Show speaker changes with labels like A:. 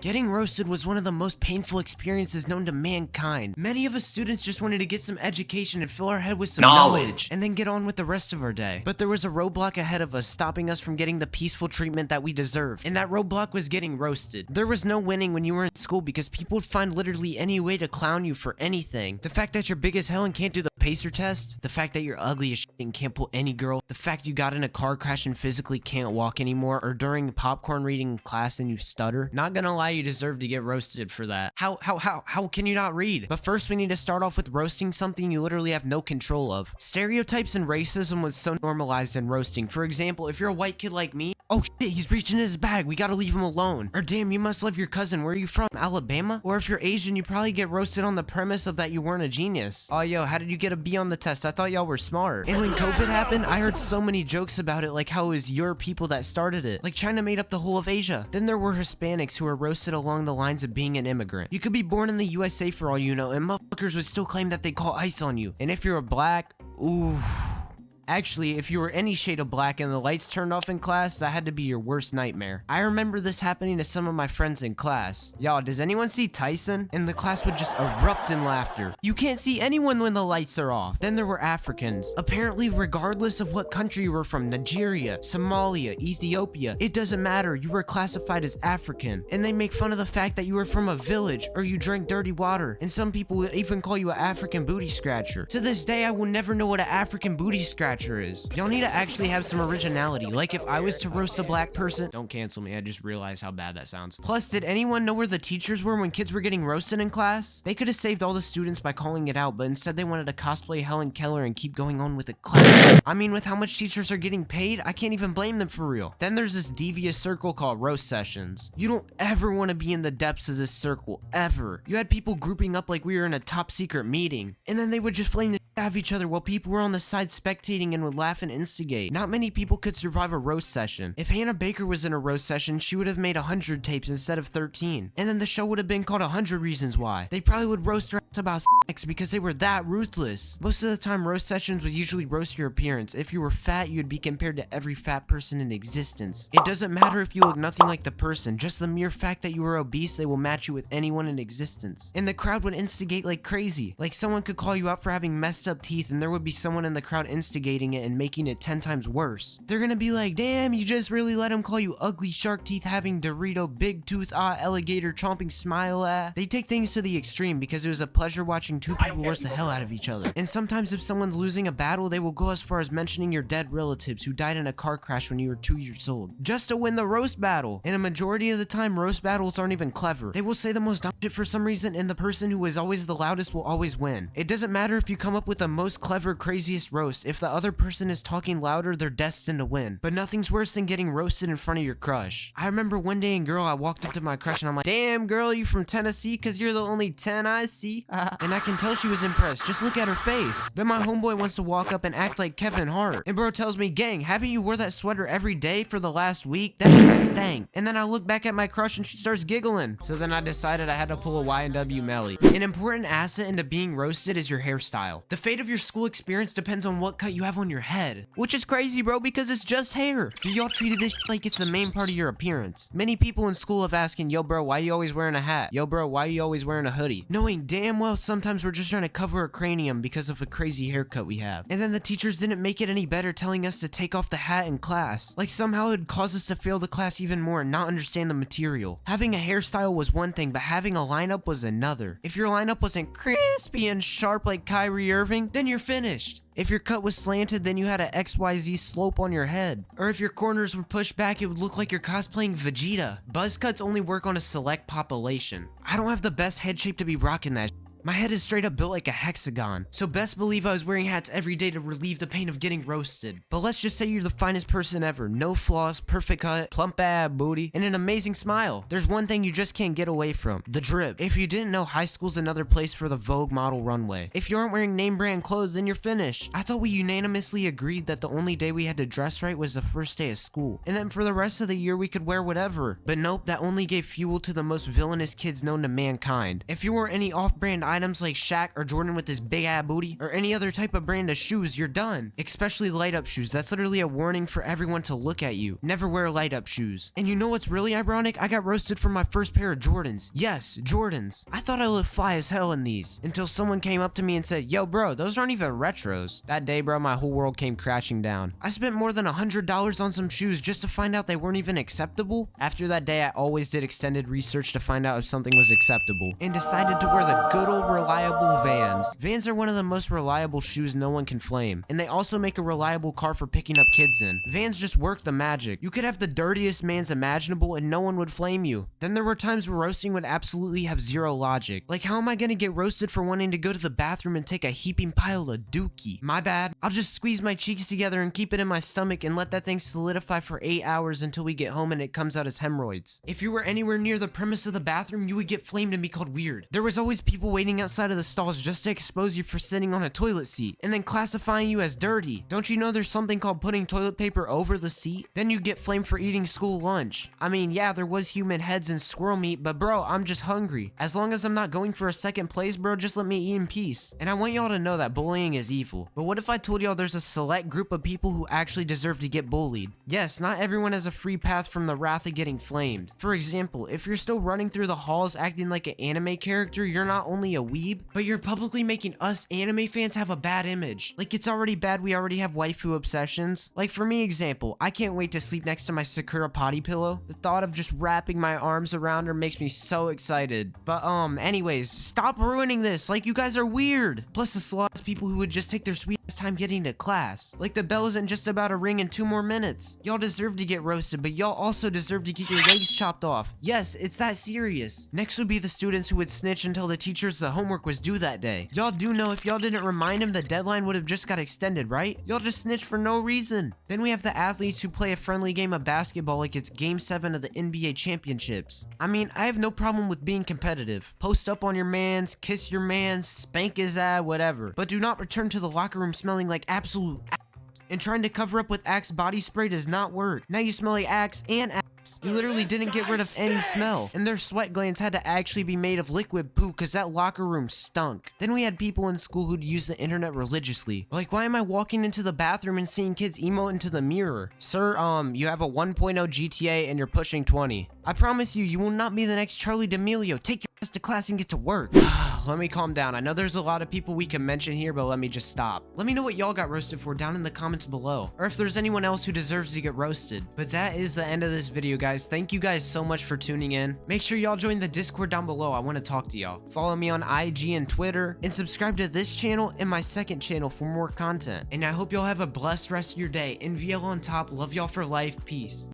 A: Getting roasted was one of the most painful experiences known to mankind. Many of us students just wanted to get some education and fill our head with some knowledge, and then get on with the rest of our day. But there was a roadblock ahead of us, stopping us from getting the peaceful treatment that we deserve. And that roadblock was getting roasted. There was no winning when you were in school because people would find literally any way to clown you for anything. The fact that you're big as hell and can't do the pacer test, the fact that you're ugly as shit and can't pull any girl, the fact you got in a car crash and physically can't walk anymore, or during popcorn reading in class and you stutter. Not gonna lie, you deserve to get roasted for that. How can you not read? But first we need to start off with roasting something you literally have no control of. Stereotypes and racism was so normalized in roasting. For example, if you're a white kid like me, oh shit, he's reaching in his bag, we gotta leave him alone. Or damn, you must love your cousin, where are you from, Alabama? Or if you're Asian, you probably get roasted on the premise of that you weren't a genius. Oh yo, how did you get a B on the test? I thought y'all were smart. And when COVID happened, I heard so many jokes about it, like how it was your people that started it. Like China made up the whole of Asia. Then there were Hispanics who were roasted along the lines of being an immigrant. You could be born in the USA for all you know, and motherfuckers would still claim that they call ICE on you. And if you're a black, ooh. Actually, if you were any shade of black and the lights turned off in class, that had to be your worst nightmare. I remember this happening to some of my friends in class. Y'all, does anyone see Tyson? And the class would just erupt in laughter. You can't see anyone when the lights are off. Then there were Africans. Apparently, regardless of what country you were from, Nigeria, Somalia, Ethiopia, it doesn't matter, you were classified as African. And they make fun of the fact that you were from a village or you drank dirty water. And some people will even call you an African booty scratcher. To this day, I will never know what an African booty scratcher is. Y'all need to actually have some originality. Like if I was to roast a black person, don't cancel me, I just realized how bad that sounds. Plus, did anyone know where the teachers were when kids were getting roasted in class? They could have saved all the students by calling it out, but instead they wanted to cosplay Helen Keller and keep going on with the class. I mean, with how much teachers are getting paid, I can't even blame them for real. Then there's this devious circle called roast sessions. You don't ever want to be in the depths of this circle, ever. You had people grouping up like we were in a top secret meeting, and then they would just flame the shit out of each other while people were on the side spectating and would laugh and instigate. Not many people could survive a roast session. If Hannah Baker was in a roast session, she would have made 100 tapes instead of 13. And then the show would have been called 100 Reasons Why. They probably would roast her ass about sex because they were that ruthless. Most of the time, roast sessions would usually roast your appearance. If you were fat, you'd be compared to every fat person in existence. It doesn't matter if you look nothing like the person, just the mere fact that you are obese, they will match you with anyone in existence. And the crowd would instigate like crazy. Like someone could call you out for having messed up teeth and there would be someone in the crowd instigating it and making it 10 times worse. They're gonna be like, damn, you just really let him call you ugly shark teeth having Dorito big tooth alligator chomping smile They take things to the extreme because it was a pleasure watching two people roast the hell out of each other. And sometimes if someone's losing a battle, they will go as far as mentioning your dead relatives who died in a car crash when you were 2 years old, just to win the roast battle. And a majority of the time, roast battles aren't even clever. They will say the most dumb shit for some reason, and the person who is always the loudest will always win. It doesn't matter if you come up with the most clever, craziest roast. If the other person is talking louder, they're destined to win. But nothing's worse than getting roasted in front of your crush. I remember one day in girl, I walked up to my crush and I'm like, damn girl, you from Tennessee? Cause you're the only 10 I see. And I can tell she was impressed. Just look at her face. Then my homeboy wants to walk up and act like Kevin Hart. And bro tells me, gang, haven't you wore that sweater every day for the last week? That shit stank. And then I look back at my crush and she starts giggling. So then I decided I had to pull a Y&W Melly. An important asset into being roasted is your hairstyle. The fate of your school experience depends on what cut you have on your head. Which is crazy, bro, because it's just hair. Y'all treated this like it's the main part of your appearance. Many people in school have asking, yo bro, why you always wearing a hat? Yo bro, why you always wearing a hoodie? Knowing damn well sometimes we're just trying to cover a cranium because of a crazy haircut we have. And then the teachers didn't make it any better telling us to take off the hat in class. Like somehow it would cause us to fail the class even more and not understand the material. Having a hairstyle was one thing, but having a lineup was another. If your lineup wasn't crispy and sharp like Kyrie Irving, then you're finished. If your cut was slanted, then you had a XYZ slope on your head. Or if your corners were pushed back, it would look like you're cosplaying Vegeta. Buzz cuts only work on a select population. I don't have the best head shape to be rocking that. My head is straight up built like a hexagon, so best believe I was wearing hats every day to relieve the pain of getting roasted. But let's just say you're the finest person ever. No flaws, perfect cut, plump ab booty, and an amazing smile. There's one thing you just can't get away from: the drip. If you didn't know, high school's another place for the Vogue model runway. If you aren't wearing name brand clothes, then you're finished. I thought we unanimously agreed that the only day we had to dress right was the first day of school, and then for the rest of the year we could wear whatever. But nope, that only gave fuel to the most villainous kids known to mankind. If you wore any off-brand items like Shaq or Jordan with his big ass booty, or any other type of brand of shoes, you're done. Especially light up shoes. That's literally a warning for everyone to look at you. Never wear light up shoes. And you know what's really ironic? I got roasted for my first pair of Jordans. Yes, Jordans. I thought I looked fly as hell in these until someone came up to me and said, yo bro, those aren't even retros. That day, bro, my whole world came crashing down. I spent more than $100 on some shoes just to find out they weren't even acceptable. After that day, I always did extended research to find out if something was acceptable and decided to wear the good old reliable Vans. Vans are one of the most reliable shoes no one can flame, and they also make a reliable car for picking up kids in. Vans just work the magic. You could have the dirtiest mans imaginable and no one would flame you. Then there were times where roasting would absolutely have zero logic. Like, how am I gonna get roasted for wanting to go to the bathroom and take a heaping pile of dookie? My bad. I'll just squeeze my cheeks together and keep it in my stomach and let that thing solidify for 8 hours until we get home and it comes out as hemorrhoids. If you were anywhere near the premise of the bathroom, you would get flamed and be called weird. There was always people waiting outside of the stalls just to expose you for sitting on a toilet seat and then classifying you as dirty. Don't you know there's something called putting toilet paper over the seat? Then you get flamed for eating school lunch. I mean, yeah, there was human heads and squirrel meat, but bro, I'm just hungry. As long as I'm not going for a second place, bro, just let me eat in peace. And I want y'all to know that bullying is evil. But what if I told y'all there's a select group of people who actually deserve to get bullied? Yes, not everyone has a free path from the wrath of getting flamed. For example, if you're still running through the halls acting like an anime character, you're not only a weeb, but you're publicly making us anime fans have a bad image. Like, it's already bad we already have waifu obsessions. Like, for me, example, I can't wait to sleep next to my Sakura potty pillow. The thought of just wrapping my arms around her makes me so excited. But anyways, stop ruining this. Like, you guys are weird. Plus the slow ass people who would just take their sweet ass time getting to class. Like, the bell isn't just about to ring in 2 more minutes. Y'all deserve to get roasted, but y'all also deserve to get your legs chopped off. Yes, it's that serious. Next would be the students who would snitch until the teachers the homework was due that day. Y'all do know if y'all didn't remind him, the deadline would have just got extended, right? Y'all just snitch for no reason. Then we have the athletes who play a friendly game of basketball like it's game 7 of the NBA championships. I mean, I have no problem with being competitive. Post up on your mans, kiss your mans, spank his ass, whatever. But do not return to the locker room smelling like absolute ass. And trying to cover up with Axe body spray does not work. Now you smell like Axe and Axe. You literally didn't get rid of any smell. And their sweat glands had to actually be made of liquid poo because that locker room stunk. Then we had people in school who'd use the internet religiously. Like, why am I walking into the bathroom and seeing kids emote into the mirror? Sir, you have a 1.0 GTA and you're pushing 20. I promise you, you will not be the next Charlie D'Amelio. Take your ass to class and get to work. Let me calm down. I know there's a lot of people we can mention here, but let me just stop. Let me know what y'all got roasted for down in the comments below, or if there's anyone else who deserves to get roasted. But that is the end of this video, guys. Thank you guys so much for tuning in. Make sure y'all join the Discord down below. I want to talk to y'all. Follow me on IG and Twitter, and subscribe to this channel and my second channel for more content. And I hope y'all have a blessed rest of your day. NVL on top. Love y'all for life. Peace.